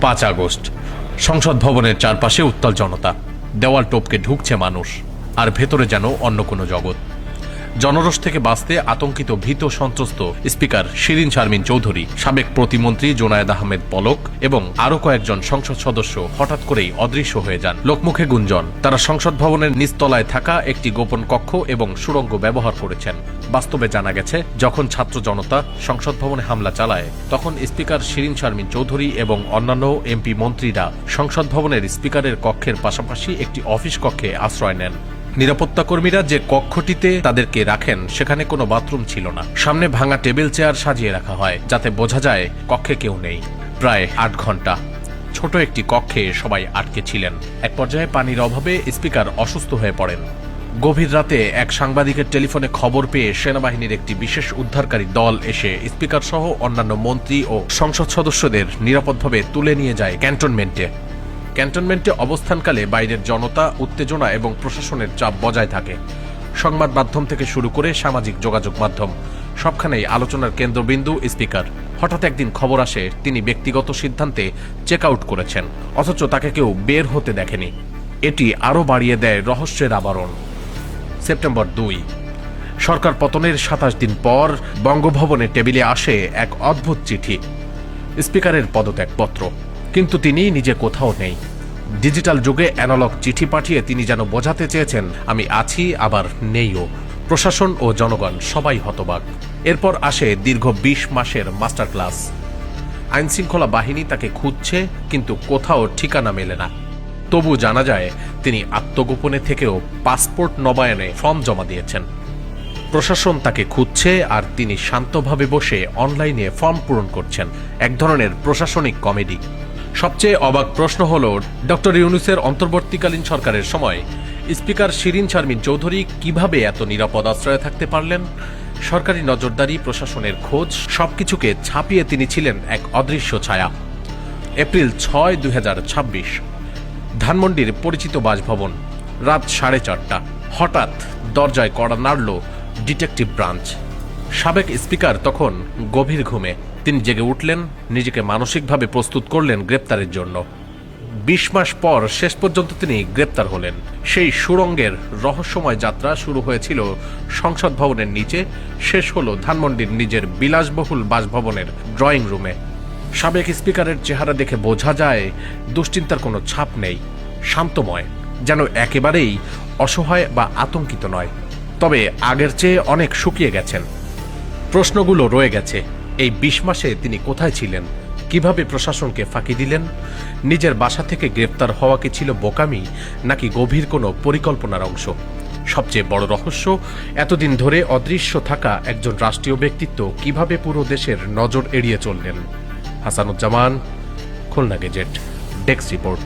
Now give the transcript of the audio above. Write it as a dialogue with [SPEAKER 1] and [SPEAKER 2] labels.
[SPEAKER 1] 5 August সংসদ ভবনের চারপাশে উত্তাল জনতা, দেওয়াল টপকে ঢুকছে মানুষ, আর ভেতরে যেন অন্য কোনো জগৎ। জনরোষ থেকে বাঁচতে আতঙ্কিত ভীত সন্ত্রস্ত স্পিকার শিরিন শারমিন চৌধুরী, সাবেক প্রতিমন্ত্রী জোনায়েদ আহমেদ পলক এবং আরও কয়েকজন সংসদ সদস্য হঠাৎ করেই অদৃশ্য হয়ে যান। লোকমুখে গুঞ্জন, তারা সংসদ ভবনের নিচতলায় থাকা একটি গোপন কক্ষ এবং সুড়ঙ্গ ব্যবহার করেছেন। বাস্তবে জানা গেছে, যখন ছাত্র জনতা সংসদ ভবনে হামলা চালায়, তখন স্পিকার শিরিন শারমিন চৌধুরী এবং অন্যান্য এমপি মন্ত্রীরা সংসদ ভবনের স্পিকারের কক্ষের পাশাপাশি একটি অফিস কক্ষে আশ্রয় নেন। নিরাপত্তা কর্মীরা যে কক্ষটিতে তাদেরকে রাখেন সেখানে কোনো বাথরুম ছিল না। সামনে ভাঙা টেবিল চেয়ার সাজিয়ে রাখা হয় যাতে বোঝা যায় কক্ষে কেউ নেই। প্রায় 8 ঘন্টা ছোট একটি কক্ষে সবাই আটকে ছিলেন। এক পর্যায়ে পানির অভাবে স্পিকার অসুস্থ হয়ে পড়েন। গভীর রাতে এক সাংবাদিকের টেলিফোনে খবর পেয়ে সেনাবাহিনীর একটি বিশেষ উদ্ধারকারী দল এসে স্পিকার সহ অন্যান্য মন্ত্রী ও সংসদ সদস্যদের নিরাপদভাবে তুলে নিয়ে যায় ক্যান্টনমেন্টে অবস্থানকালে বাইরের জনতা, উত্তেজনা এবং প্রশাসনের চাপ বজায় থাকে। সংবাদ মাধ্যম থেকে শুরু করে সামাজিক যোগাযোগ মাধ্যম সবখানেই আলোচনার কেন্দ্রবিন্দু স্পিকার। হঠাৎ একদিন খবর আসে তিনি ব্যক্তিগত সিদ্ধান্তে চেক আউট করেছেন, অথচ তাকে কেউ বের হতে দেখেনি। এটি আরও বাড়িয়ে দেয় রহস্যের আবরণ। সেপ্টেম্বর 2, সরকার পতনের 27 দিন পর বঙ্গভবনে টেবিলে আসে এক অদ্ভুত চিঠি, স্পিকারের পদত্যাগপত্র। কিন্তু তিনি নিজে কোথাও নেই। ডিজিটাল যুগে অ্যানালগ চিঠি পাঠিয়ে তিনি যেন বোঝাতে চেয়েছেন, আমি আছি আবার নেইও। প্রশাসন ও জনগণ সবাই হতবাক। এরপর আসে দীর্ঘ 20 মাসের মাস্টার ক্লাস। আইনশৃঙ্খলা বাহিনী তাকে খুঁজছে, কিন্তু কোথাও ঠিকানা মেলে না। তবু জানা যায় তিনি আত্মগোপনে থেকেও পাসপোর্ট নবায়নে ফর্ম জমা দিয়েছেন। প্রশাসন তাকে খুঁজছে আর তিনি শান্তভাবে বসে অনলাইনে ফর্ম পূরণ করছেন। এক ধরনের প্রশাসনিক কমেডি। সবচেয়ে অবাক প্রশ্ন হল, ডক্টর ইউনূসের অন্তর্বর্তীকালীন সরকারের সময় স্পিকার শিরিন শারমিন চৌধুরী কিভাবে এত নিরাপদ আশ্রয়ে থাকতে পারলেন? সরকারি নজরদারি, প্রশাসনের খোঁজ, সবকিছুকে ছাপিয়ে তিনি ছিলেন এক অদৃশ্য ছায়া। এপ্রিল 6, 2026, ধানমন্ডির পরিচিত বাসভবন, রাত 4:30। হঠাৎ দরজায় কড়া নাড়ল ডিটেকটিভ ব্রাঞ্চ। সাবেক স্পিকার তখন গভীর ঘুমে। তিনি জেগে উঠলেন, নিজেকে মানসিকভাবে প্রস্তুত করলেন গ্রেপ্তারের জন্য। 20 মাস পর শেষ পর্যন্ত তিনি গ্রেপ্তার হলেন। সেই সুড়ঙ্গের রহস্যময় যাত্রা শুরু হয়েছিল সংসদ ভবনের নিচে, শেষ হলো ধানমন্ডির নিজের বিলাসবহুল বাসভবনের ড্রয়িং রুমে। সাবেক স্পিকারের চেহারা দেখে বোঝা যায় দুশ্চিন্তার কোনো ছাপ নেই, শান্তময়, যেন একেবারেই অসহায় বা আতঙ্কিত নয়। তবে আগের চেয়ে অনেক শুকিয়ে গেছেন। প্রশ্নগুলো রয়ে গেছে, এই 20 মাসে তিনি কোথায় ছিলেন? কিভাবে প্রশাসনকে ফাঁকি দিলেন? নিজের বাসা থেকে গ্রেপ্তার হওয়া কি ছিল বোকামি, নাকি গভীর কোনো পরিকল্পনার অংশ? সবচেয়ে বড় রহস্য, এতদিন ধরে অদৃশ্য থাকা একজন রাষ্ট্রীয় ব্যক্তিত্ব কিভাবে পুরো দেশের নজর এড়িয়ে চললেন। Hasanuzzaman, Khulna gazette, desk report.